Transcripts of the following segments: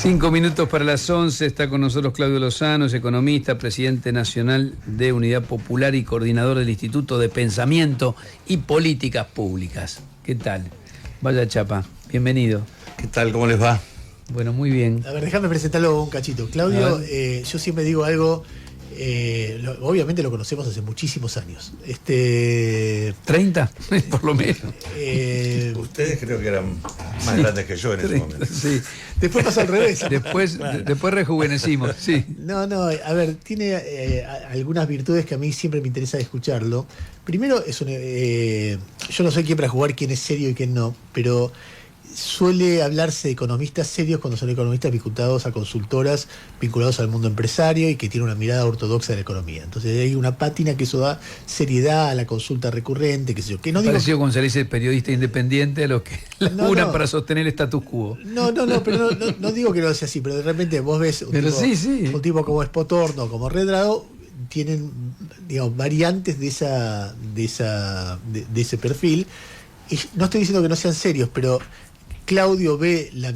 5 minutos para las 11, está con nosotros Claudio Lozano, es economista, presidente nacional de Unidad Popular y coordinador del Instituto de Pensamiento y Políticas Públicas. ¿Qué tal? Vaya chapa, bienvenido. ¿Qué tal? ¿Cómo les va? Bueno, muy bien. A ver, déjame presentarlo un cachito. Claudio, yo siempre digo algo, obviamente lo conocemos hace muchísimos años. 30, por lo menos. Ustedes creo que eran más grandes que yo en ese momento. Sí. Después pasa al revés. Después rejuvenecimos, sí. No, a ver, tiene algunas virtudes que a mí siempre me interesa escucharlo. Primero, yo no soy quien para jugar quién es serio y quién no, pero suele hablarse de economistas serios cuando son economistas vinculados a consultoras, vinculados al mundo empresario y que tienen una mirada ortodoxa de la economía. Entonces hay una pátina que eso da seriedad a la consulta recurrente, qué sé yo. Que no digo, parecido como se le dice periodista independiente a los que laburan para sostener el status quo. Pero no digo que no sea así, pero de repente vos ves un tipo como Espotorno, como Redrado, tienen, digamos, variantes de ese perfil. Y no estoy diciendo que no sean serios, pero Claudio ve la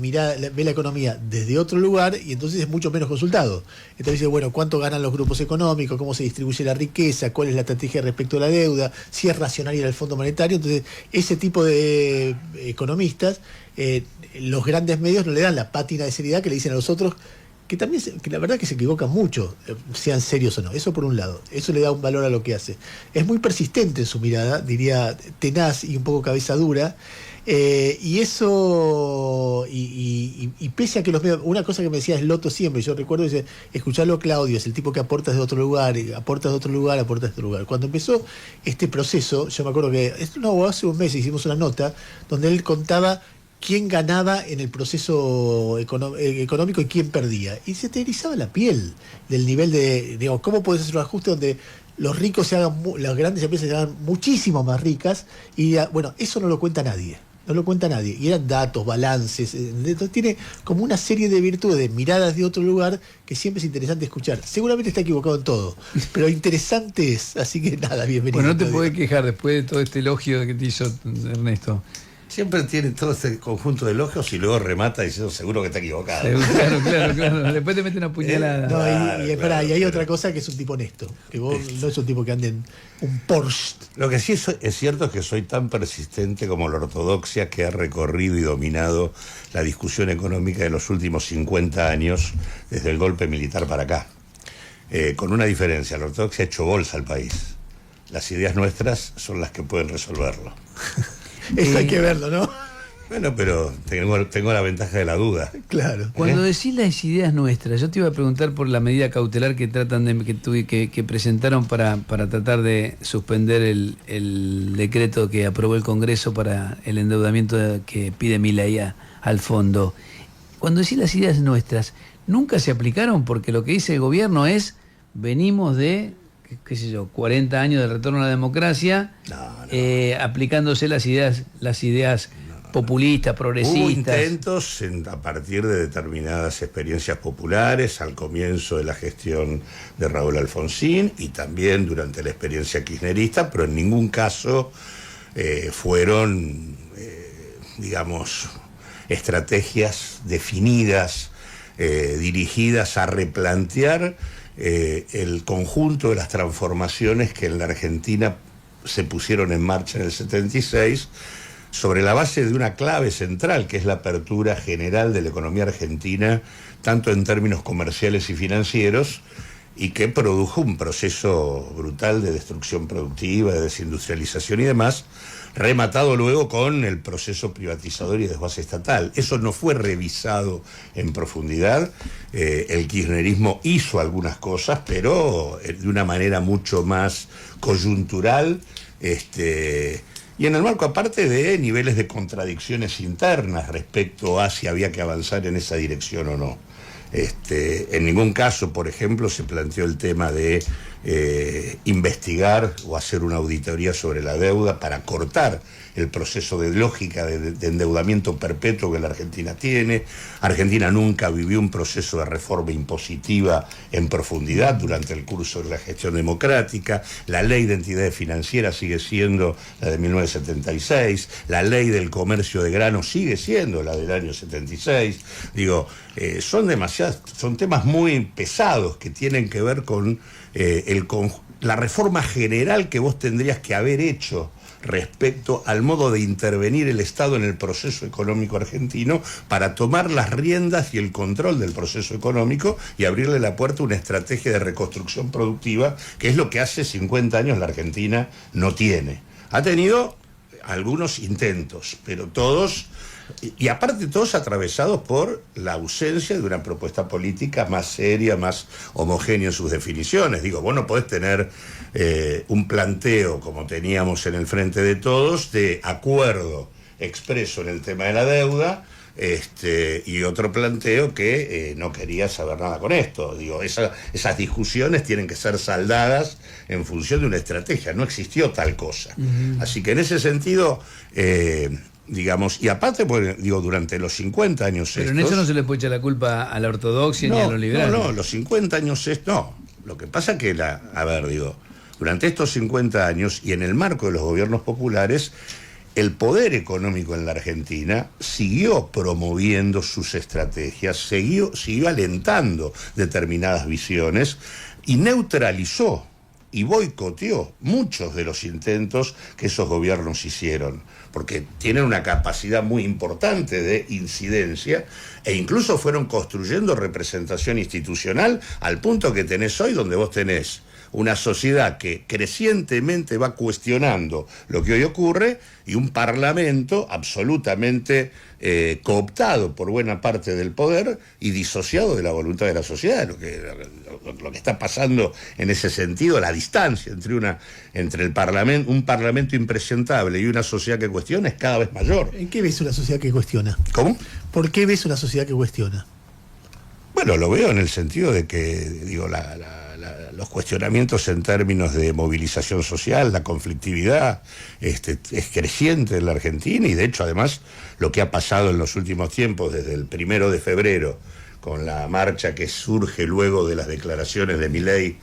economía desde otro lugar y entonces es mucho menos consultado. Entonces dice, bueno, ¿cuánto ganan los grupos económicos? ¿Cómo se distribuye la riqueza? ¿Cuál es la estrategia respecto a la deuda? ¿Si es racional ir al Fondo Monetario? Entonces, ese tipo de economistas, los grandes medios no le dan la pátina de seriedad que le dicen a los otros, que la verdad que se equivocan mucho, sean serios o no. Eso por un lado, eso le da un valor a lo que hace. Es muy persistente en su mirada, diría tenaz y un poco cabeza dura, y eso, y pese a que los medios, una cosa que me decía Sloto siempre, yo recuerdo, dice, escucharlo a Claudio, es el tipo que aporta de otro lugar, aporta de otro lugar. Cuando empezó este proceso, yo me acuerdo que, hace un mes hicimos una nota donde él contaba quién ganaba en el proceso económico y quién perdía. Y se te erizaba la piel del nivel de, digamos, cómo puedes hacer un ajuste donde los ricos las grandes empresas se hagan muchísimo más ricas. Y bueno, eso no lo cuenta nadie. No lo cuenta nadie. Y eran datos, balances. Entonces tiene como una serie de virtudes, de miradas de otro lugar, que siempre es interesante escuchar. Seguramente está equivocado en todo, pero interesante es. Así que nada, bienvenido. Bueno, no te podés quejar después de todo este elogio que te hizo Ernesto. Siempre tiene todo este conjunto de elogios y luego remata diciendo seguro que está equivocado. Claro. Después te mete una puñalada. Y hay otra cosa, que es un tipo honesto. Que vos no es un tipo que ande en un Porsche. Lo que sí es cierto es que soy tan persistente como la ortodoxia, que ha recorrido y dominado la discusión económica de los últimos 50 años, desde el golpe militar para acá. Con una diferencia, la ortodoxia ha hecho bolsa al país. Las ideas nuestras son las que pueden resolverlo. Eso hay que verlo, ¿no? Bueno, pero tengo la ventaja de la duda. Claro. Cuando decís las ideas nuestras, yo te iba a preguntar por la medida cautelar que que presentaron para tratar de suspender el decreto que aprobó el Congreso para el endeudamiento que pide Milei al fondo. Cuando decís las ideas nuestras, nunca se aplicaron, porque lo que dice el gobierno es, venimos de, qué sé yo, 40 años de retorno a la democracia, aplicándose las ideas populistas, progresistas. Hubo intentos a partir de determinadas experiencias populares al comienzo de la gestión de Raúl Alfonsín y también durante la experiencia kirchnerista, pero en ningún caso fueron, digamos, estrategias definidas, dirigidas a replantear el conjunto de las transformaciones que en la Argentina se pusieron en marcha en el 76 sobre la base de una clave central, que es la apertura general de la economía argentina, tanto en términos comerciales y financieros, y que produjo un proceso brutal de destrucción productiva, de desindustrialización y demás, rematado luego con el proceso privatizador y desguace estatal. Eso no fue revisado en profundidad. El kirchnerismo hizo algunas cosas, pero de una manera mucho más coyuntural, y en el marco aparte de niveles de contradicciones internas respecto a si había que avanzar en esa dirección o no. En ningún caso, por ejemplo, se planteó el tema de investigar o hacer una auditoría sobre la deuda para cortar el proceso de lógica de endeudamiento perpetuo que la Argentina tiene. Argentina nunca vivió un proceso de reforma impositiva en profundidad durante el curso de la gestión democrática. La ley de entidades financieras sigue siendo la de 1976, la ley del comercio de granos sigue siendo la del año 76. Digo, son temas muy pesados que tienen que ver con la reforma general que vos tendrías que haber hecho respecto al modo de intervenir el Estado en el proceso económico argentino para tomar las riendas y el control del proceso económico y abrirle la puerta a una estrategia de reconstrucción productiva, que es lo que hace 50 años la Argentina no tiene. Ha tenido algunos intentos, pero todos, y aparte todos atravesados por la ausencia de una propuesta política más seria, más homogénea en sus definiciones. Digo, vos no podés tener un planteo como teníamos en el Frente de Todos, de acuerdo expreso en el tema de la deuda, y otro planteo que no quería saber nada con esto. Digo, esas discusiones tienen que ser saldadas en función de una estrategia. No existió tal cosa. Así que en ese sentido, digamos, y aparte, pues, digo, durante los 50 años Pero en eso no se le puede echar la culpa a la ortodoxia ni a los liberales. No, los 50 años no. Lo que pasa es que durante estos 50 años y en el marco de los gobiernos populares, el poder económico en la Argentina siguió promoviendo sus estrategias, siguió alentando determinadas visiones y neutralizó y boicoteó muchos de los intentos que esos gobiernos hicieron, porque tienen una capacidad muy importante de incidencia e incluso fueron construyendo representación institucional al punto que tenés hoy, donde vos tenés una sociedad que crecientemente va cuestionando lo que hoy ocurre y un parlamento absolutamente cooptado por buena parte del poder y disociado de la voluntad de la sociedad. Lo que está pasando en ese sentido, la distancia entre un parlamento impresentable y una sociedad que cuestiona es cada vez mayor. ¿En qué ves una sociedad que cuestiona? ¿Cómo? ¿Por qué ves una sociedad que cuestiona? Bueno, lo veo en el sentido de que, digo, los cuestionamientos en términos de movilización social, la conflictividad, es creciente en la Argentina y de hecho además lo que ha pasado en los últimos tiempos desde el 1 de febrero con la marcha que surge luego de las declaraciones de Milei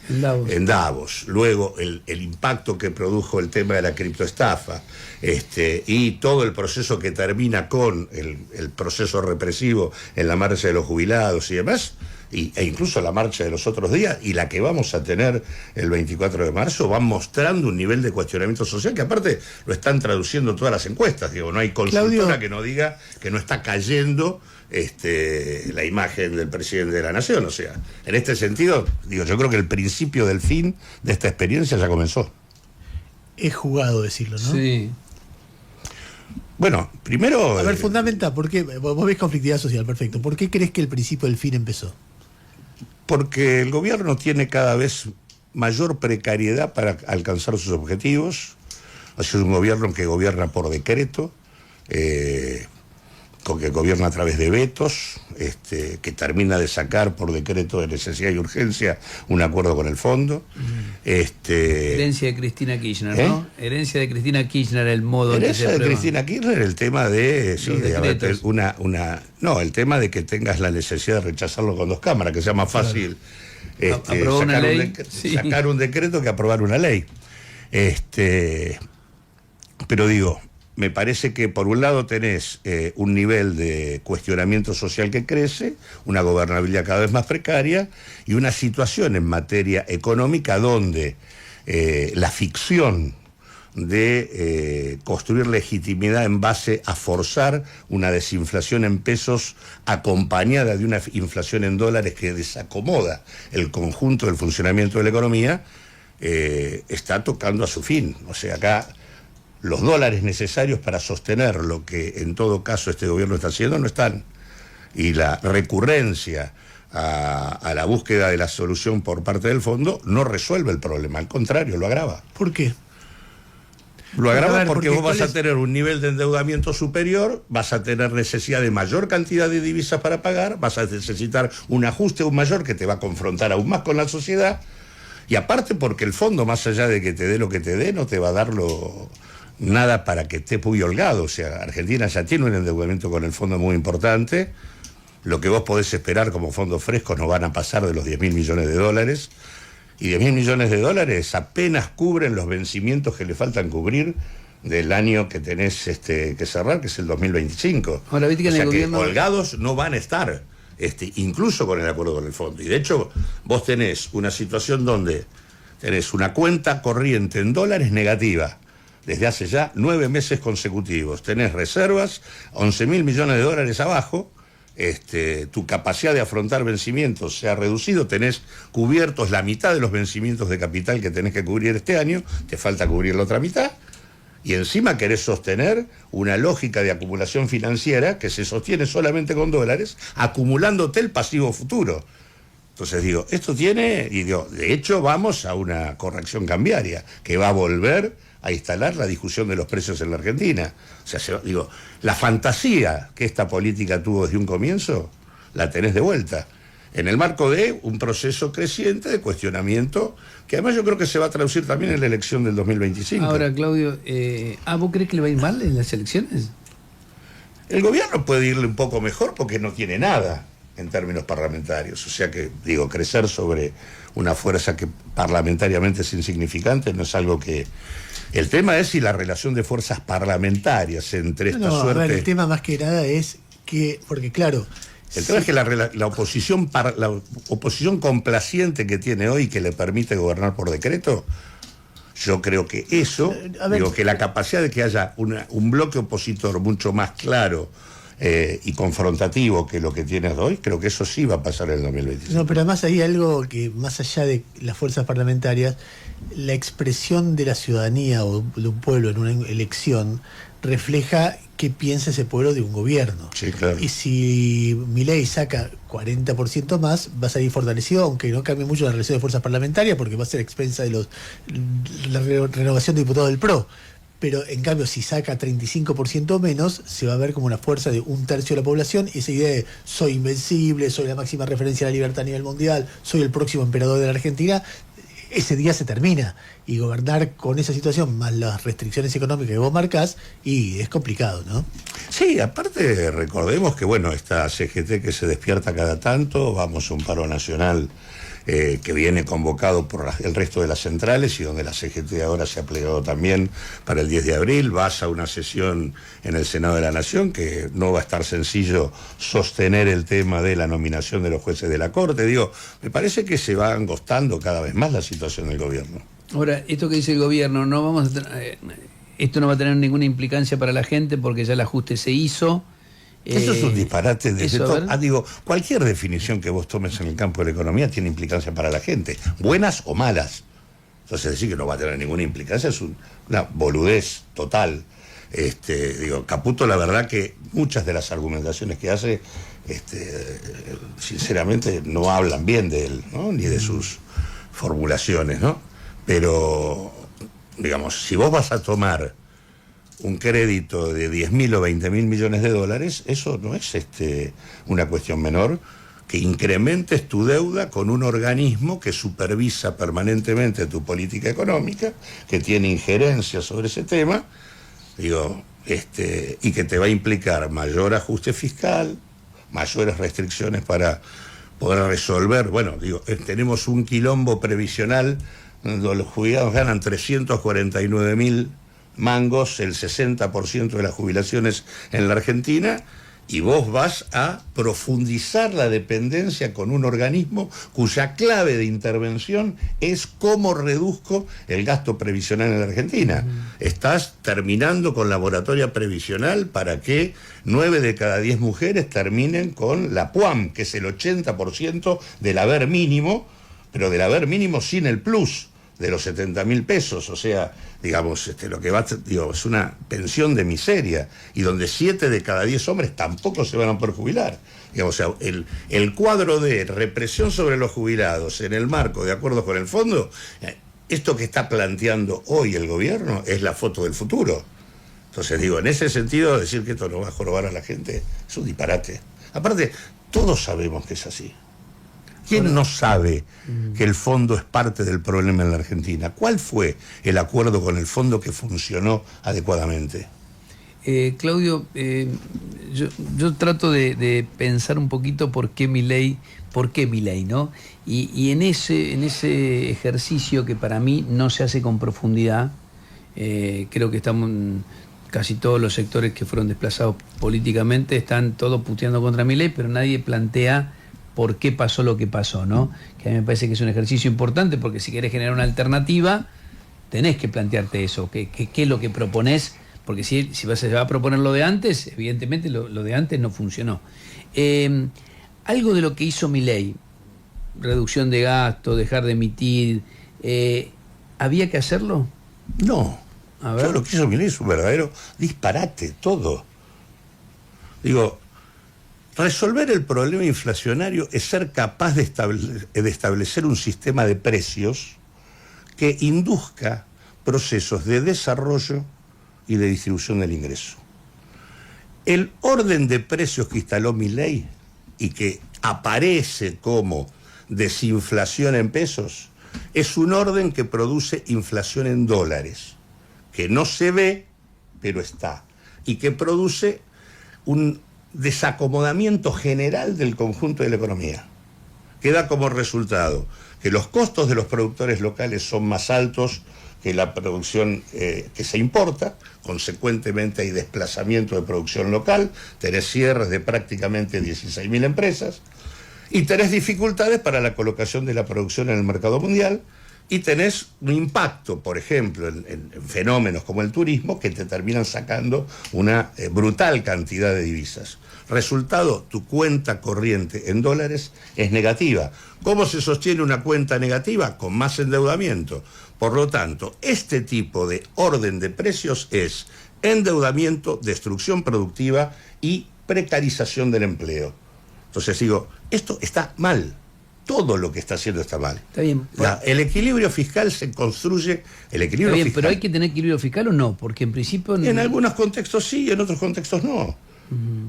en Davos, luego el impacto que produjo el tema de la criptoestafa, y todo el proceso que termina con el proceso represivo en la marcha de los jubilados y demás, e incluso la marcha de los otros días y la que vamos a tener el 24 de marzo, van mostrando un nivel de cuestionamiento social que aparte lo están traduciendo todas las encuestas. Digo, no hay consultora Claudio, que no diga que no está cayendo la imagen del presidente de la nación. O sea, en este sentido, digo, yo creo que el principio del fin de esta experiencia ya comenzó. Es jugado decirlo, ¿no? Sí. Bueno, primero... A ver, fundamenta, ¿por qué? Vos ves conflictividad social, perfecto. ¿Por qué crees que el principio del fin empezó? Porque el gobierno tiene cada vez mayor precariedad para alcanzar sus objetivos. Es un gobierno que gobierna por decreto, que gobierna a través de vetos, que termina de sacar por decreto de necesidad y urgencia un acuerdo con el fondo. Herencia de Cristina Kirchner, ¿no? Herencia de Cristina Kirchner, el modo herencia en que se de Cristina Kirchner, el tema de el tema de que tengas la necesidad de rechazarlo con dos cámaras, que sea más fácil sacar un decreto que aprobar una ley. Pero digo, me parece que por un lado tenés un nivel de cuestionamiento social que crece, una gobernabilidad cada vez más precaria y una situación en materia económica donde la ficción de construir legitimidad en base a forzar una desinflación en pesos acompañada de una inflación en dólares que desacomoda el conjunto del funcionamiento de la economía, está tocando a su fin. O sea, acá los dólares necesarios para sostener lo que en todo caso este gobierno está haciendo no están. Y la recurrencia a la búsqueda de la solución por parte del fondo no resuelve el problema, al contrario, lo agrava. ¿Por qué? Lo agrava porque vos vas a tener un nivel de endeudamiento superior, vas a tener necesidad de mayor cantidad de divisas para pagar, vas a necesitar un ajuste aún mayor que te va a confrontar aún más con la sociedad. Y aparte porque el fondo, más allá de que te dé lo que te dé, no te va a dar nada para que esté muy holgado. O sea, Argentina ya tiene un endeudamiento con el fondo muy importante. Lo que vos podés esperar como fondos frescos no van a pasar de los 10.000 millones de dólares. Y 10.000 millones de dólares apenas cubren los vencimientos que le faltan cubrir del año que tenés que cerrar, que es el 2025. Ahora, viste que o en sea el gobierno... que holgados no van a estar, incluso con el acuerdo con el fondo. Y de hecho, vos tenés una situación donde tenés una cuenta corriente en dólares negativa desde hace ya 9 meses consecutivos. Tenés reservas, 11.000 millones de dólares abajo. Tu capacidad de afrontar vencimientos se ha reducido, tenés cubiertos la mitad de los vencimientos de capital que tenés que cubrir este año, te falta cubrir la otra mitad, y encima querés sostener una lógica de acumulación financiera que se sostiene solamente con dólares, acumulándote el pasivo futuro. Entonces digo, esto tiene, y digo, de hecho vamos a una corrección cambiaria que va a volver a instalar la discusión de los precios en la Argentina. O sea, digo, la fantasía que esta política tuvo desde un comienzo, la tenés de vuelta. En el marco de un proceso creciente de cuestionamiento, que además yo creo que se va a traducir también en la elección del 2025. Ahora, Claudio, ¿vos crees que le va a ir mal en las elecciones? El gobierno puede irle un poco mejor porque no tiene nada en términos parlamentarios. O sea que, digo, crecer sobre una fuerza que parlamentariamente es insignificante no es algo que... El tema es si la relación de fuerzas parlamentarias entre esta suerte... A ver, el tema más que nada es que, porque claro... El tema es que la oposición complaciente que tiene hoy, que le permite gobernar por decreto, yo creo que eso, que la capacidad de que haya un bloque opositor mucho más claro y confrontativo que lo que tienes hoy, creo que eso sí va a pasar en el 2025. No, pero además hay algo que, más allá de las fuerzas parlamentarias, la expresión de la ciudadanía o de un pueblo en una elección refleja qué piensa ese pueblo de un gobierno. Sí, claro. Y si Milei saca 40% más, va a salir fortalecido, aunque no cambie mucho la relación de fuerzas parlamentarias, porque va a ser expensa de la renovación de diputados del PRO. Pero en cambio, si saca 35% menos, se va a ver como una fuerza de 1/3 de la población, y esa idea de soy invencible, soy la máxima referencia a la libertad a nivel mundial, soy el próximo emperador de la Argentina, ese día se termina. Y gobernar con esa situación, más las restricciones económicas que vos marcás, y es complicado, ¿no? Sí, aparte recordemos que, bueno, esta CGT que se despierta cada tanto, vamos a un paro nacional que viene convocado por el resto de las centrales y donde la CGT ahora se ha plegado también para el 10 de abril, vas a una sesión en el Senado de la Nación que no va a estar sencillo sostener el tema de la nominación de los jueces de la Corte. Digo, me parece que se va angostando cada vez más la situación del gobierno. Ahora, esto que dice el gobierno, esto no va a tener ninguna implicancia para la gente porque ya el ajuste se hizo. Eso es un disparate desde todo. Digo, cualquier definición que vos tomes en el campo de la economía tiene implicancia para la gente, buenas o malas. Entonces decir que no va a tener ninguna implicancia es una boludez total. Caputo, la verdad que muchas de las argumentaciones que hace, sinceramente no hablan bien de él, ¿no? Ni de sus formulaciones, ¿no? Pero, digamos, si vos vas a tomar un crédito de 10.000 o 20.000 millones de dólares, eso no es una cuestión menor, que incrementes tu deuda con un organismo que supervisa permanentemente tu política económica, que tiene injerencia sobre ese tema, y que te va a implicar mayor ajuste fiscal, mayores restricciones para poder resolver. Bueno, tenemos un quilombo previsional donde los jubilados ganan 349.000 mangos, el 60% de las jubilaciones en la Argentina, y vos vas a profundizar la dependencia con un organismo cuya clave de intervención es cómo reduzco el gasto previsional en la Argentina. Estás terminando con la moratoria previsional para que 9 de cada 10 mujeres terminen con la PUAM, que es el 80% del haber mínimo, pero del haber mínimo sin el plus de los 70.000 pesos, o sea, digamos, lo que va, es una pensión de miseria, y donde 7 de cada 10 hombres tampoco se van a poder jubilar. Digamos, o sea, el cuadro de represión sobre los jubilados en el marco de acuerdos con el fondo, esto que está planteando hoy el gobierno es la foto del futuro. Entonces, en ese sentido, decir que esto no va a jorobar a la gente es un disparate. Aparte, todos sabemos que es así. ¿Quién no sabe que el fondo es parte del problema en la Argentina? ¿Cuál fue el acuerdo con el fondo que funcionó adecuadamente? Claudio, yo trato de pensar un poquito por qué Milei, ¿no? Y en ese ejercicio que para mí no se hace con profundidad, creo que estamos casi todos los sectores que fueron desplazados políticamente están todos puteando contra Milei, pero nadie plantea por qué pasó lo que pasó, ¿no? Que a mí me parece que es un ejercicio importante, porque si querés generar una alternativa, tenés que plantearte eso, qué es lo que proponés, porque si se va a proponer lo de antes, evidentemente lo de antes no funcionó. Algo de lo que hizo Milei, reducción de gasto, dejar de emitir, ¿había que hacerlo? No. A ver. Todo lo que hizo Milei es un verdadero disparate, todo. Digo, resolver el problema inflacionario es ser capaz de establecer un sistema de precios que induzca procesos de desarrollo y de distribución del ingreso. El orden de precios que instaló Milei y que aparece como desinflación en pesos es un orden que produce inflación en dólares, que no se ve, pero está, y que produce un desacomodamiento general del conjunto de la economía. Queda como resultado que los costos de los productores locales son más altos que la producción que se importa, consecuentemente hay desplazamiento de producción local, tenés cierres de prácticamente 16.000 empresas, y tenés dificultades para la colocación de la producción en el mercado mundial, y tenés un impacto, por ejemplo, en fenómenos como el turismo, que te terminan sacando una brutal cantidad de divisas. Resultado, tu cuenta corriente en dólares es negativa. ¿Cómo se sostiene una cuenta negativa? Con más endeudamiento. Por lo tanto, este tipo de orden de precios es endeudamiento, destrucción productiva y precarización del empleo. Entonces digo, esto está mal. Todo lo que está haciendo está mal. Está bien. El equilibrio fiscal se construye... Está bien, pero ¿hay que tener equilibrio fiscal o no? Porque en principio... En algunos contextos sí, en otros contextos no.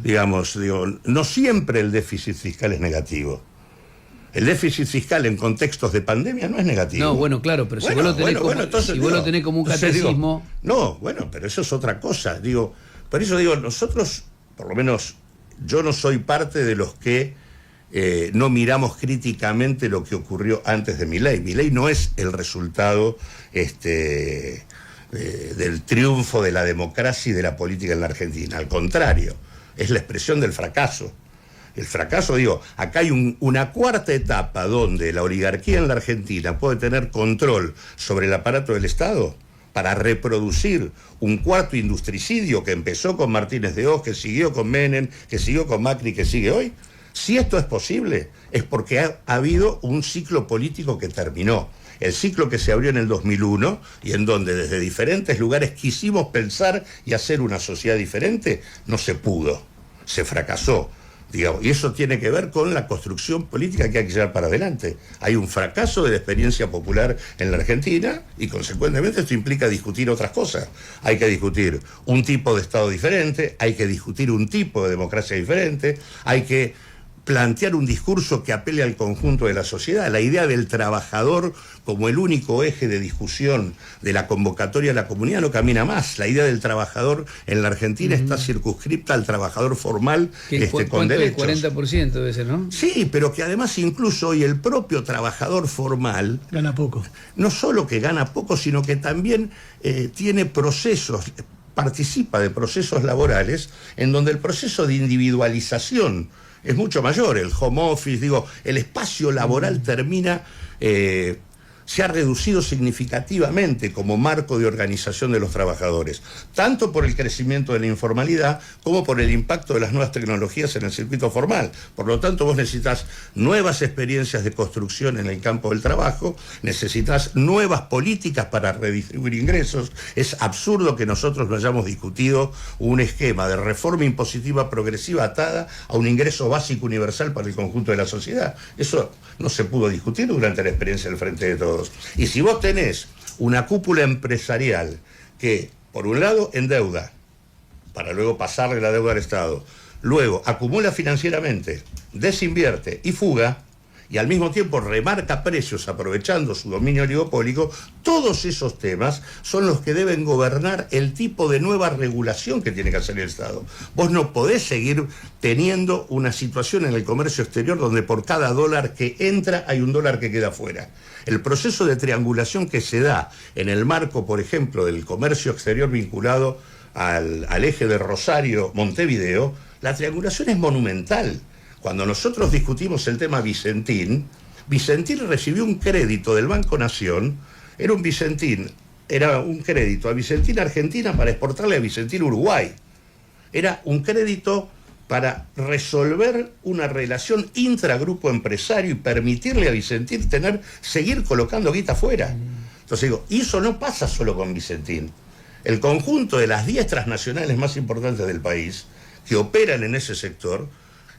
Digamos, no siempre el déficit fiscal es negativo. El déficit fiscal en contextos de pandemia no es negativo. No, bueno, claro, pero si vos lo tenés como un catecismo... No, bueno, pero eso es otra cosa. Por eso digo, nosotros, por lo menos, yo no soy parte de los que no miramos críticamente lo que ocurrió antes de Milei. Milei no es el resultado del triunfo de la democracia y de la política en la Argentina. Al contrario, es la expresión del fracaso. El fracaso, acá hay una cuarta etapa donde la oligarquía en la Argentina puede tener control sobre el aparato del Estado para reproducir un cuarto industricidio que empezó con Martínez de Hoz, que siguió con Menem, que siguió con Macri, que sigue hoy. Si esto es posible, es porque ha habido un ciclo político que terminó. El ciclo que se abrió en el 2001 y en donde desde diferentes lugares quisimos pensar y hacer una sociedad diferente, no se pudo, se fracasó. Y eso tiene que ver con la construcción política que hay que llevar para adelante. Hay un fracaso de la experiencia popular en la Argentina y consecuentemente esto implica discutir otras cosas. Hay que discutir un tipo de Estado diferente, hay que discutir un tipo de democracia diferente, hay que plantear un discurso que apele al conjunto de la sociedad. La idea del trabajador como el único eje de discusión de la convocatoria a la comunidad no camina más. La idea del trabajador en la Argentina está circunscripta al trabajador formal con derechos. El 40% debe ser, ¿no? Sí, pero que además incluso hoy el propio trabajador formal gana poco. No solo que gana poco, sino que también tiene procesos, participa de procesos laborales en donde el proceso de individualización es mucho mayor. El home office, el espacio laboral se ha reducido significativamente como marco de organización de los trabajadores, tanto por el crecimiento de la informalidad como por el impacto de las nuevas tecnologías en el circuito formal. Por lo tanto, vos necesitas nuevas experiencias de construcción en el campo del trabajo, necesitas nuevas políticas para redistribuir ingresos. Es absurdo que nosotros no hayamos discutido un esquema de reforma impositiva progresiva atada a un ingreso básico universal para el conjunto de la sociedad. Eso no se pudo discutir durante la experiencia del Frente de Todos. Y si vos tenés una cúpula empresarial que, por un lado, endeuda, para luego pasarle la deuda al Estado, luego acumula financieramente, desinvierte y fuga, y al mismo tiempo remarca precios aprovechando su dominio oligopólico, todos esos temas son los que deben gobernar el tipo de nueva regulación que tiene que hacer el Estado. Vos no podés seguir teniendo una situación en el comercio exterior donde por cada dólar que entra hay un dólar que queda fuera. El proceso de triangulación que se da en el marco, por ejemplo, del comercio exterior vinculado al eje de Rosario-Montevideo, la triangulación es monumental. Cuando nosotros discutimos el tema Vicentín, Vicentín recibió un crédito del Banco Nación, era un crédito a Vicentín Argentina para exportarle a Vicentín Uruguay. Era un crédito para resolver una relación intragrupo empresario y permitirle a Vicentín seguir colocando guita afuera. Entonces digo, y eso no pasa solo con Vicentín. El conjunto de las 10 transnacionales más importantes del país que operan en ese sector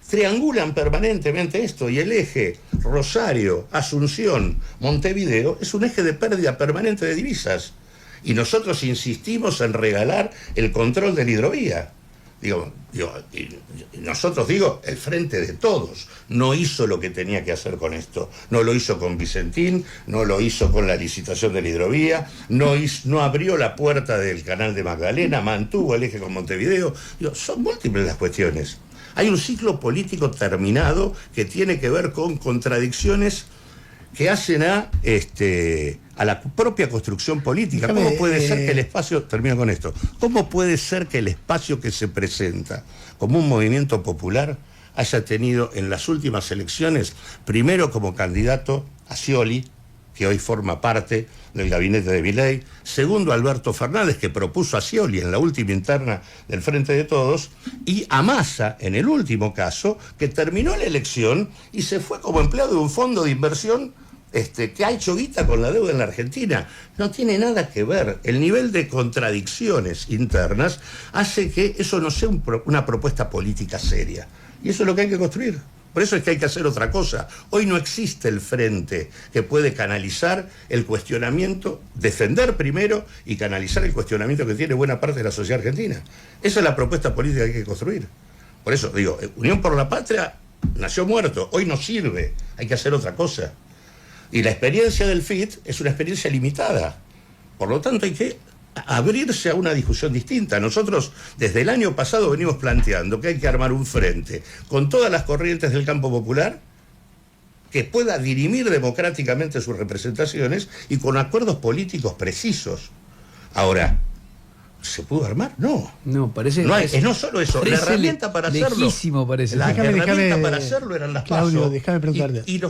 triangulan permanentemente esto, y el eje Rosario, Asunción, Montevideo es un eje de pérdida permanente de divisas. Y nosotros insistimos en regalar el control de la hidrovía. El Frente de Todos no hizo lo que tenía que hacer con esto. No lo hizo con Vicentín, no lo hizo con la licitación de la hidrovía, no abrió la puerta del canal de Magdalena, mantuvo el eje con Montevideo. Son múltiples las cuestiones. Hay un ciclo político terminado que tiene que ver con contradicciones que hacen a la propia construcción política. ¿Cómo puede ser que el espacio, termino con esto, cómo puede ser que el espacio que se presenta como un movimiento popular haya tenido en las últimas elecciones, primero como candidato a Scioli, que hoy forma parte del gabinete de Milei, segundo Alberto Fernández, que propuso a Scioli en la última interna del Frente de Todos, y a Massa, en el último caso, que terminó la elección y se fue como empleado de un fondo de inversión que ha hecho guita con la deuda en la Argentina. No tiene nada que ver. El nivel de contradicciones internas hace que eso no sea una propuesta política seria. Y eso es lo que hay que construir. Por eso es que hay que hacer otra cosa. Hoy no existe el frente que puede canalizar el cuestionamiento, defender primero y canalizar el cuestionamiento que tiene buena parte de la sociedad argentina. Esa es la propuesta política que hay que construir. Por eso digo, Unión por la Patria nació muerto, hoy no sirve, hay que hacer otra cosa. Y la experiencia del FIT es una experiencia limitada. Por lo tanto, hay que abrirse a una discusión distinta. Nosotros, desde el año pasado, venimos planteando que hay que armar un frente con todas las corrientes del campo popular que pueda dirimir democráticamente sus representaciones y con acuerdos políticos precisos. Ahora, ¿se pudo armar? No. No, parece... No solo eso, la herramienta para hacerlo... Lejísimo parece. La herramienta para hacerlo eran las Claudio, PASO. déjame preguntarte. Y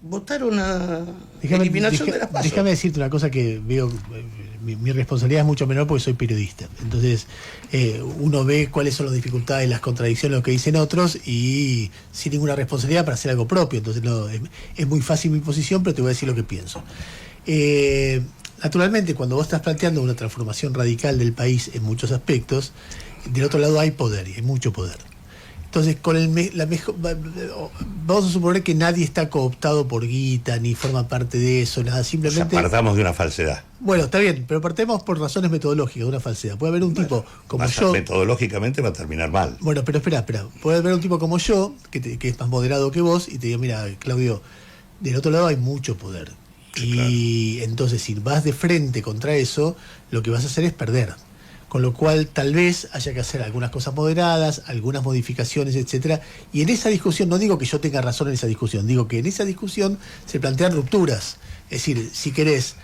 votaron a eliminación de las PASO. Déjame decirte una cosa que veo... Mi responsabilidad es mucho menor porque soy periodista. Entonces, uno ve cuáles son las dificultades, las contradicciones, lo que dicen otros, y sin ninguna responsabilidad para hacer algo propio. Entonces, es muy fácil mi posición, pero te voy a decir lo que pienso. Naturalmente, cuando vos estás planteando una transformación radical del país en muchos aspectos, del otro lado hay poder, y hay mucho poder. Entonces, vamos a suponer que nadie está cooptado por guita, ni forma parte de eso, nada, simplemente... Partamos de una falsedad. Bueno, está bien, pero partemos por razones metodológicas de una falsedad. Puede haber un tipo como yo... Metodológicamente va a terminar mal. Bueno, pero espera. Puede haber un tipo como yo, que es más moderado que vos, y te digo, mira, Claudio, del otro lado hay mucho poder. Sí, claro. Entonces, si vas de frente contra eso, lo que vas a hacer es perder. Con lo cual, tal vez haya que hacer algunas cosas moderadas, algunas modificaciones, etcétera. Y en esa discusión, no digo que yo tenga razón en esa discusión, digo que en esa discusión se plantean rupturas. Es decir, si querés,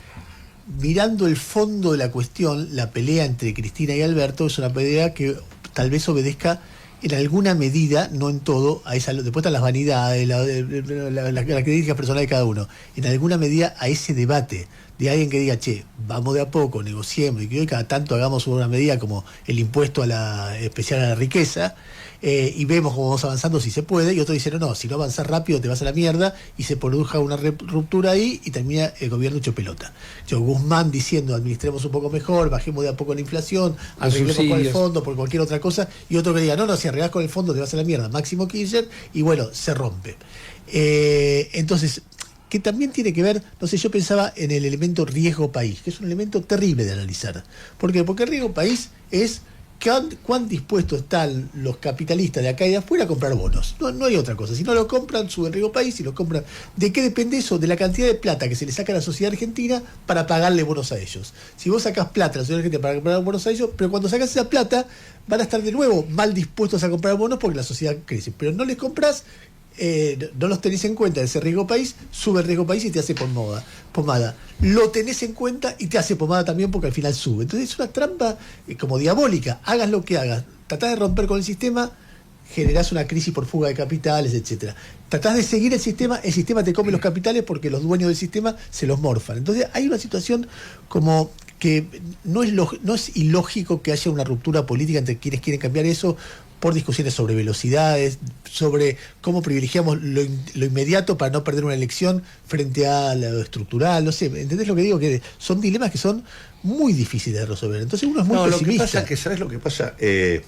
mirando el fondo de la cuestión, la pelea entre Cristina y Alberto es una pelea que tal vez obedezca en alguna medida, no en todo, a esa, después están las vanidades, las críticas personales de cada uno, en alguna medida a ese debate de alguien que diga, che, vamos de a poco, negociemos, y que hoy cada tanto hagamos una medida como el impuesto especial a la riqueza, y vemos cómo vamos avanzando si se puede, y otros dicen, no, si no avanzas rápido te vas a la mierda, y se produja una ruptura ahí y termina el gobierno hecho pelota. Guzmán diciendo, administremos un poco mejor, bajemos de a poco la inflación, arreglemos con el fondo, por cualquier otra cosa, y otro que diga, no, si arreglás con el fondo te vas a la mierda, Máximo Kirchner, y bueno, se rompe. Entonces, que también tiene que ver, no sé, yo pensaba en el elemento riesgo país, que es un elemento terrible de analizar. ¿Por qué? Porque el riesgo país es ¿Cuán dispuestos están los capitalistas de acá y de afuera a comprar bonos? No hay otra cosa. Si no lo compran, suben riesgo país. Si lo compran, ¿de qué depende eso? De la cantidad de plata que se le saca a la sociedad argentina para pagarle bonos a ellos. Si vos sacás plata a la sociedad argentina para comprar bonos a ellos, pero cuando sacás esa plata, van a estar de nuevo mal dispuestos a comprar bonos porque la sociedad crece. Pero no les compras, no los tenés en cuenta, ese riesgo país, sube el riesgo país y te hace pomada. Lo tenés en cuenta y te hace pomada también porque al final sube. Entonces es una trampa como diabólica. Hagas lo que hagas, tratás de romper con el sistema, generás una crisis por fuga de capitales, etcétera. Tratás de seguir el sistema te come los capitales porque los dueños del sistema se los morfan. Entonces hay una situación como que no es ilógico que haya una ruptura política entre quienes quieren cambiar eso por discusiones sobre velocidades, sobre cómo privilegiamos lo inmediato para no perder una elección frente a lo estructural, no sé, ¿entendés lo que digo? Que son dilemas que son muy difíciles de resolver. Entonces uno es muy pesimista. Lo que pasa es que, ¿sabes lo que pasa? El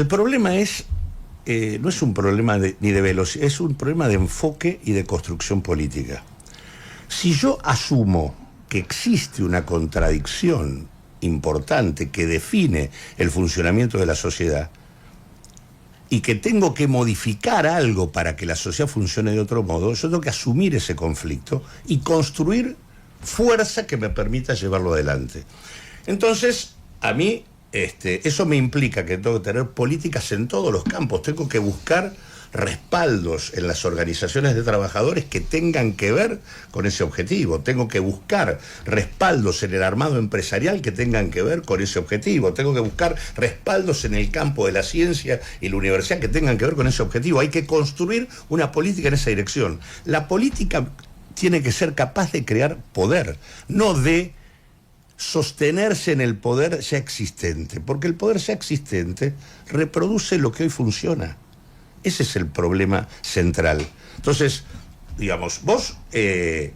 problema es, no es un problema ni de velocidad, es un problema de enfoque y de construcción política. Si yo asumo que existe una contradicción importante que define el funcionamiento de la sociedad y que tengo que modificar algo para que la sociedad funcione de otro modo, yo tengo que asumir ese conflicto y construir fuerza que me permita llevarlo adelante. Entonces, a mí, eso me implica que tengo que tener políticas en todos los campos, tengo que buscar respaldos en las organizaciones de trabajadores que tengan que ver con ese objetivo. Tengo que buscar respaldos en el armado empresarial que tengan que ver con ese objetivo. Tengo que buscar respaldos en el campo de la ciencia y la universidad que tengan que ver con ese objetivo. Hay que construir una política en esa dirección. La política tiene que ser capaz de crear poder, no de sostenerse en el poder ya existente, porque el poder ya existente reproduce lo que hoy funciona. Ese es el problema central. Entonces, digamos, vos, de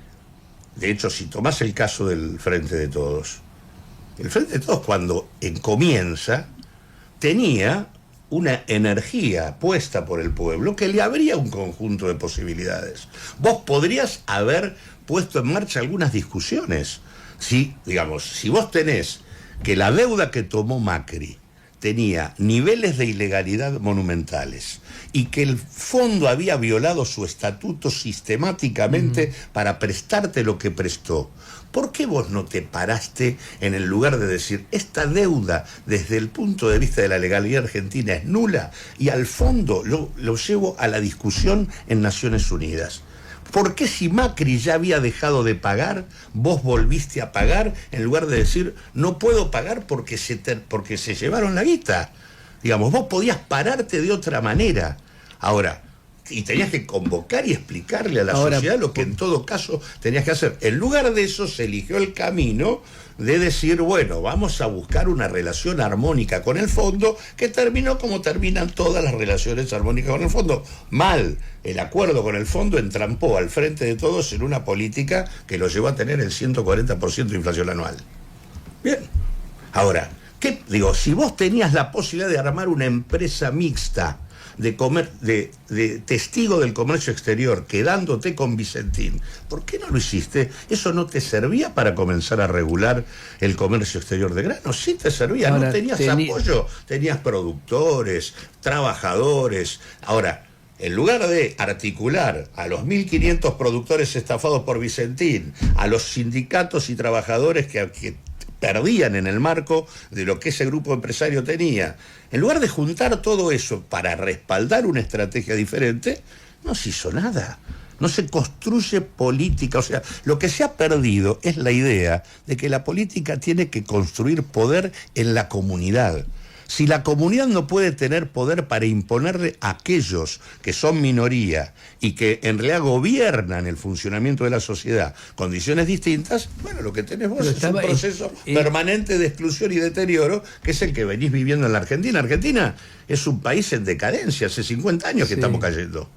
hecho, si tomás el caso del Frente de Todos, el Frente de Todos cuando comienza, tenía una energía puesta por el pueblo que le abría un conjunto de posibilidades. Vos podrías haber puesto en marcha algunas discusiones. Si, digamos, si vos tenés que la deuda que tomó Macri tenía niveles de ilegalidad monumentales y que el fondo había violado su estatuto sistemáticamente para prestarte lo que prestó, ¿por qué vos no te paraste en el lugar de decir esta deuda desde el punto de vista de la legalidad argentina es nula y al fondo lo llevo a la discusión en Naciones Unidas? ¿Por qué si Macri ya había dejado de pagar, vos volviste a pagar en lugar de decir no puedo pagar porque se llevaron la guita? Digamos, vos podías pararte de otra manera. Ahora, y tenías que convocar y explicarle a la sociedad lo que en todo caso tenías que hacer. En lugar de eso se eligió el camino de decir, bueno, vamos a buscar una relación armónica con el fondo, que terminó como terminan todas las relaciones armónicas con el fondo. Mal. El acuerdo con el fondo entrampó al Frente de Todos en una política que lo llevó a tener el 140% de inflación anual. Bien. Ahora, si vos tenías la posibilidad de armar una empresa mixta de testigo del comercio exterior, quedándote con Vicentín, ¿por qué no lo hiciste? ¿Eso no te servía para comenzar a regular el comercio exterior de granos? Sí te servía. Ahora, no tenías apoyo, tenías productores, trabajadores. Ahora, en lugar de articular a los 1.500 productores estafados por Vicentín, a los sindicatos y trabajadores que perdían en el marco de lo que ese grupo empresario tenía, en lugar de juntar todo eso para respaldar una estrategia diferente, no se hizo nada. No se construye política. O sea, lo que se ha perdido es la idea de que la política tiene que construir poder en la comunidad. Si la comunidad no puede tener poder para imponerle a aquellos que son minoría y que en realidad gobiernan el funcionamiento de la sociedad condiciones distintas, bueno, lo que tenés vos es un proceso permanente de exclusión y deterioro, que es el que venís viviendo en la Argentina. Argentina es un país en decadencia, hace 50 años que estamos cayendo.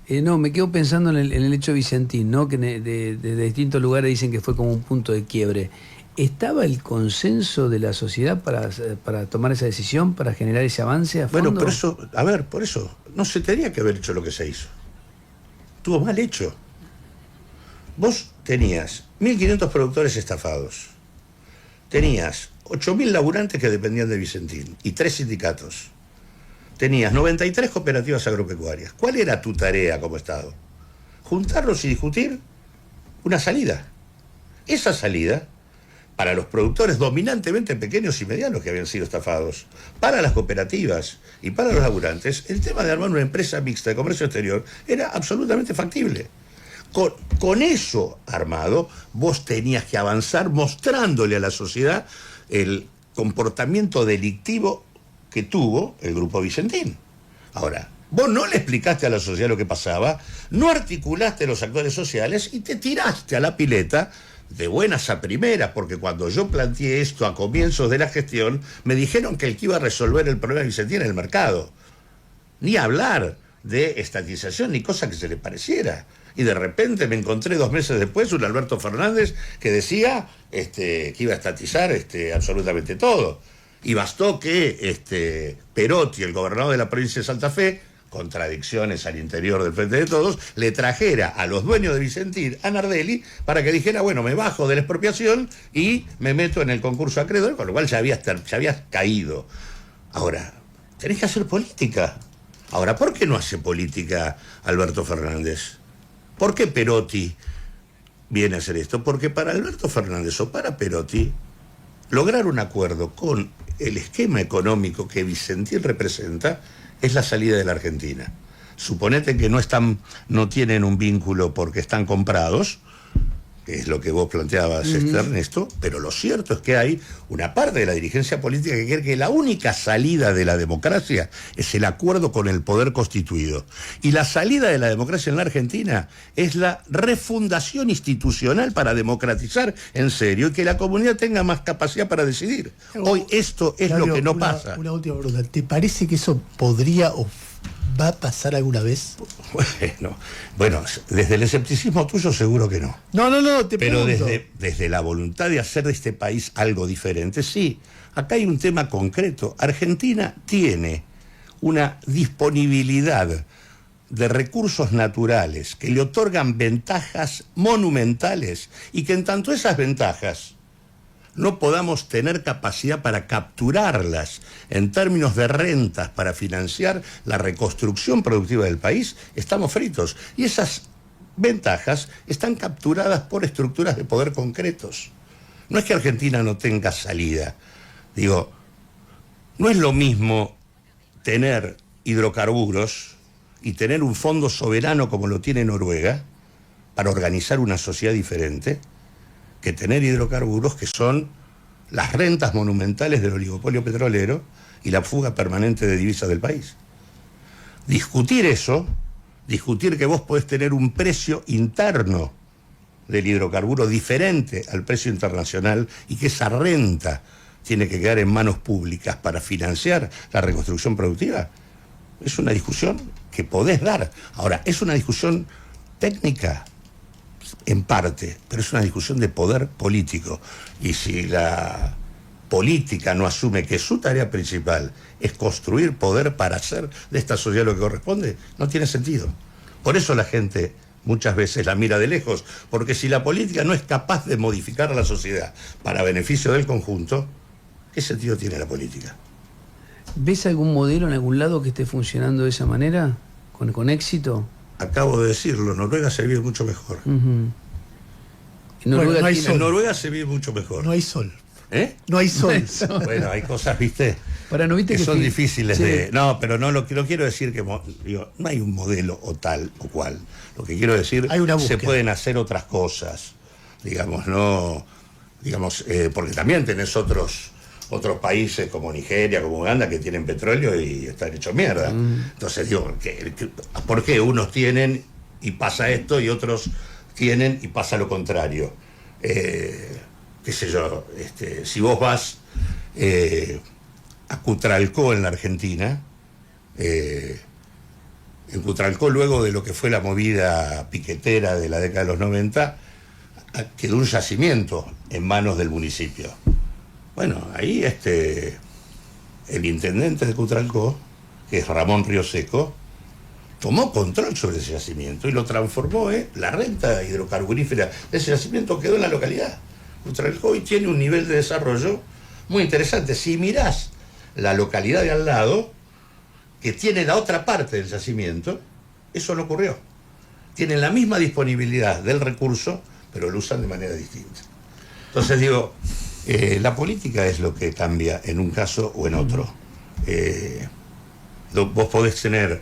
No, me quedo pensando en el hecho Vicentín, ¿no? Que de distintos lugares dicen que fue como un punto de quiebre. ¿Estaba el consenso de la sociedad para tomar esa decisión, para generar ese avance a fondo? Bueno, por eso, no se tenía que haber hecho lo que se hizo. Estuvo mal hecho. Vos tenías 1.500 productores estafados. tenías 8.000 laburantes que dependían de Vicentín y 3 sindicatos. Tenías 93 cooperativas agropecuarias. ¿Cuál era tu tarea como Estado? Juntarlos y discutir una salida. Esa salida, para los productores dominantemente pequeños y medianos que habían sido estafados, para las cooperativas y para los laburantes, el tema de armar una empresa mixta de comercio exterior era absolutamente factible. Con eso armado, vos tenías que avanzar mostrándole a la sociedad el comportamiento delictivo que tuvo el Grupo Vicentín. Ahora, vos no le explicaste a la sociedad lo que pasaba, no articulaste los actores sociales y te tiraste a la pileta de buenas a primeras, porque cuando yo planteé esto a comienzos de la gestión, me dijeron que el que iba a resolver el problema de Vicentín era el mercado. Ni hablar de estatización ni cosa que se le pareciera. Y de repente me encontré 2 meses después un Alberto Fernández que decía que iba a estatizar absolutamente todo. Y bastó que Perotti, el gobernador de la provincia de Santa Fe, contradicciones al interior del Frente de Todos, le trajera a los dueños de Vicentín a Nardelli para que dijera, bueno, me bajo de la expropiación y me meto en el concurso acreedor, con lo cual ya habías caído. Ahora, tenés que hacer política. Ahora, ¿por qué no hace política Alberto Fernández? ¿Por qué Perotti viene a hacer esto? Porque para Alberto Fernández o para Perotti, lograr un acuerdo con el esquema económico que Vicentín representa es la salida de la Argentina. Suponete que no tienen un vínculo porque están comprados, que es lo que vos planteabas, Ernesto, pero lo cierto es que hay una parte de la dirigencia política que cree que la única salida de la democracia es el acuerdo con el poder constituido. Y la salida de la democracia en la Argentina es la refundación institucional para democratizar en serio y que la comunidad tenga más capacidad para decidir. Hoy esto es lo que no pasa. Una última pregunta. ¿Te parece que eso podría o va a pasar alguna vez? Bueno, desde el escepticismo tuyo seguro que no. No, te Pero pregunto. desde la voluntad de hacer de este país algo diferente, sí. Acá hay un tema concreto. Argentina tiene una disponibilidad de recursos naturales que le otorgan ventajas monumentales y que en tanto esas ventajas no podamos tener capacidad para capturarlas en términos de rentas para financiar la reconstrucción productiva del país, estamos fritos. Y esas ventajas están capturadas por estructuras de poder concretos. No es que Argentina no tenga salida. Digo, no es lo mismo tener hidrocarburos y tener un fondo soberano como lo tiene Noruega para organizar una sociedad diferente, que tener hidrocarburos que son las rentas monumentales del oligopolio petrolero y la fuga permanente de divisas del país. Discutir eso, discutir que vos podés tener un precio interno del hidrocarburo diferente al precio internacional y que esa renta tiene que quedar en manos públicas para financiar la reconstrucción productiva, es una discusión que podés dar. Ahora, es una discusión técnica, en parte, pero es una discusión de poder político. Y si la política no asume que su tarea principal es construir poder para hacer de esta sociedad lo que corresponde, no tiene sentido. Por eso la gente muchas veces la mira de lejos, porque si la política no es capaz de modificar a la sociedad para beneficio del conjunto, ¿qué sentido tiene la política? ¿Ves algún modelo en algún lado que esté funcionando de esa manera? ¿Con éxito? Acabo de decirlo, Noruega se vive mucho mejor. En Noruega, No hay sol. En Noruega se vive mucho mejor. No hay sol. ¿Eh? No hay sol. Bueno, hay cosas, ¿viste? ¿no viste que son sí, difíciles sí. de... No, pero no quiero decir que... Digo, no hay un modelo o tal o cual. Lo que quiero decir, Hay una se búsqueda. pueden hacer otras cosas. Digamos, no... Digamos, porque también tenés otros países como Nigeria, como Uganda, que tienen petróleo y están hechos mierda. Entonces digo, ¿por qué unos tienen y pasa esto y otros tienen y pasa lo contrario? Qué sé yo, si vos vas a Cutralcó en la Argentina, en Cutralcó, luego de lo que fue la movida piquetera de la década de los 90, quedó un yacimiento en manos del municipio. Bueno, ahí el intendente de Cutralcó, que es Ramón Ríoseco, tomó control sobre ese yacimiento y lo transformó, la renta hidrocarburífera de ese yacimiento quedó en la localidad. Trelleborg tiene un nivel de desarrollo muy interesante. Si mirás la localidad de al lado, que tiene la otra parte del yacimiento, eso no ocurrió. Tienen la misma disponibilidad del recurso, pero lo usan de manera distinta. Entonces digo, la política es lo que cambia en un caso o en otro. Vos podés tener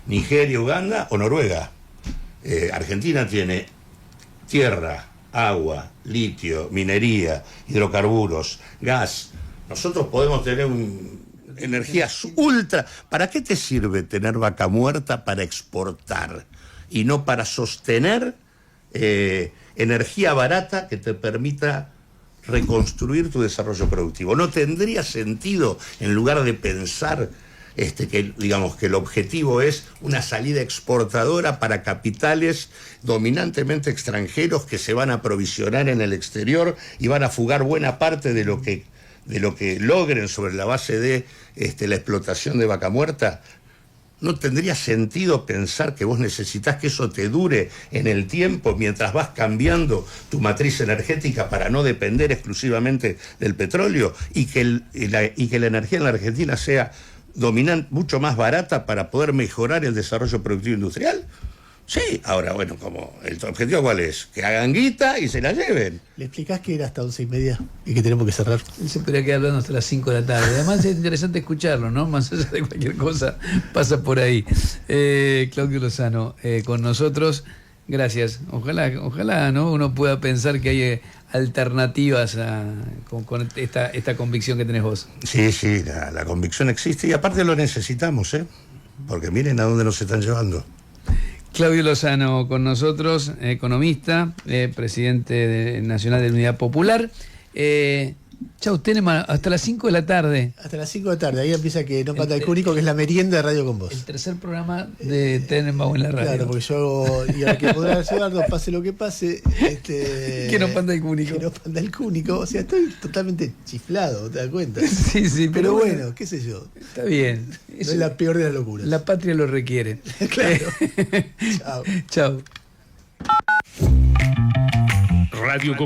Nigeria, Uganda o Noruega. Argentina tiene tierra, agua, litio, minería, hidrocarburos, gas. Nosotros podemos tener energías ultra. ¿Para qué te sirve tener vaca muerta? Para exportar y no para sostener energía barata que te permita reconstruir tu desarrollo productivo. No tendría sentido, en lugar de pensar que, digamos, que el objetivo es una salida exportadora para capitales dominantemente extranjeros que se van a aprovisionar en el exterior y van a fugar buena parte de lo que logren sobre la base de la explotación de vaca muerta. ¿No tendría sentido pensar que vos necesitas que eso te dure en el tiempo mientras vas cambiando tu matriz energética para no depender exclusivamente del petróleo y que la energía en la Argentina sea dominante, mucho más barata para poder mejorar el desarrollo productivo industrial? Sí, ahora bueno, como el objetivo ¿cuál es? Que hagan guita y se la lleven. ¿Le explicás que era hasta 11:30 y que tenemos que cerrar? Él se podría quedar hablando hasta las 5 de la tarde. Además es interesante escucharlo, ¿no? Más allá de cualquier cosa, pasa por ahí. Claudio Lozano, con nosotros, gracias. Ojalá ¿no? Uno pueda pensar que hay alternativas con esta convicción que tenés vos. Sí, la convicción existe y aparte lo necesitamos, porque miren a dónde nos están llevando. Claudio Lozano con nosotros, economista, presidente nacional de la Unidad Popular. Chau, Tenema, hasta las 5 de la tarde. Hasta las 5 de la tarde, ahí empieza que no panda el cúnico, que es la merienda de Radio con Vos. El tercer programa de Tenenbaum en la radio. Claro, porque yo y a que podrá Eduardo, pase lo que pase. Que no panda el cúnico. Que no panda el cúnico. O sea, estoy totalmente chiflado, ¿te das cuenta? Sí, pero bueno, qué sé yo. Está bien. No es la peor de las locuras. La patria lo requiere. Claro. Chao. Chao. Radio